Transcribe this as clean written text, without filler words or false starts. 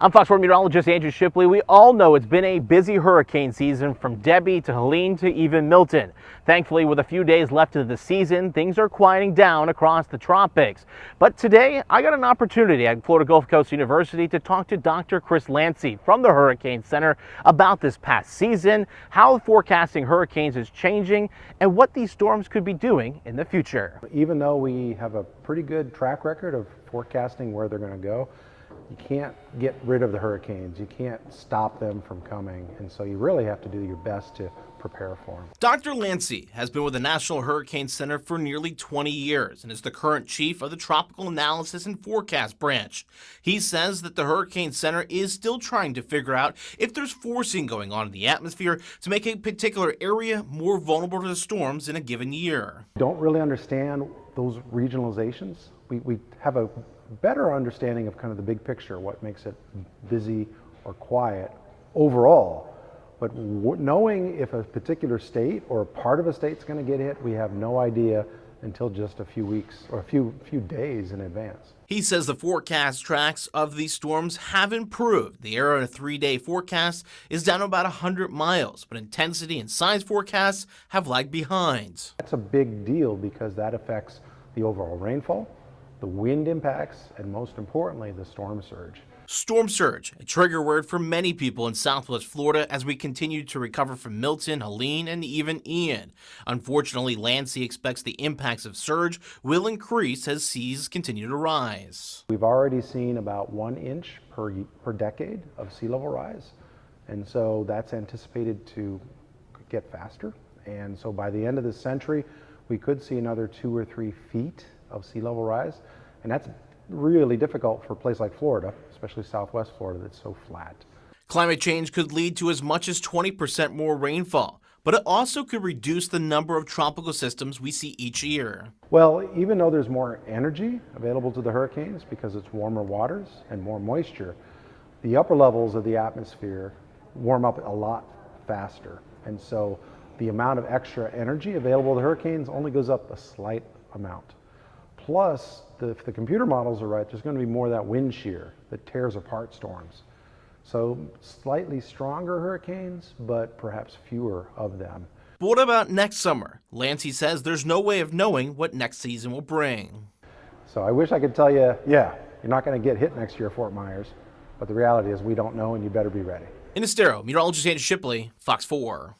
I'm Fox 4 meteorologist Andrew Shipley. We all know it's been a busy hurricane season from Debbie to Helene to even Milton. Thankfully, with a few days left of the season, things are quieting down across the tropics. But today, I got an opportunity at Florida Gulf Coast University to talk to Dr. Chris Lancey from the Hurricane Center about this past season, how forecasting hurricanes is changing, and what these storms could be doing in the future. Even though we have a pretty good track record of forecasting where they're going to go, you can't get rid of the hurricanes. You can't stop them from coming. And so you really have to do your best to prepare for them. Dr. Lancey has been with the National Hurricane Center for nearly 20 years and is the current chief of the Tropical Analysis and Forecast Branch. He says that the Hurricane Center is still trying to figure out if there's forcing going on in the atmosphere to make a particular area more vulnerable to storms in a given year. Don't really understand those regionalizations. We have a better understanding of kind of the big picture, what makes it busy or quiet overall. But knowing if a particular state or a part of a state's going to get hit, we have no idea until just a few weeks or a few days in advance. He says the forecast tracks of these storms have improved. The error in a 3-day forecast is down about 100 miles, but intensity and size forecasts have lagged behind. That's a big deal because that affects the overall rainfall, the wind impacts, and most importantly, the storm surge. Storm surge, a trigger word for many people in Southwest Florida as we continue to recover from Milton, Helene, and even Ian. Unfortunately, Lancey expects the impacts of surge will increase as seas continue to rise. We've already seen about 1 inch per decade of sea level rise, and so that's anticipated to get faster. And so by the end of this century, we could see another 2 or 3 feet of sea level rise, and that's really difficult for a place like Florida, especially Southwest Florida that's so flat. Climate change could lead to as much as 20% more rainfall, but it also could reduce the number of tropical systems we see each year. Well, even though there's more energy available to the hurricanes because it's warmer waters and more moisture, the upper levels of the atmosphere warm up a lot faster, and so the amount of extra energy available to hurricanes only goes up a slight amount. Plus, if the computer models are right, there's going to be more of that wind shear that tears apart storms. So slightly stronger hurricanes, but perhaps fewer of them. But what about next summer? Lancey says there's no way of knowing what next season will bring. So I wish I could tell you, yeah, you're not going to get hit next year, Fort Myers. But the reality is we don't know, and you better be ready. In Estero, meteorologist Andrew Shipley, Fox 4.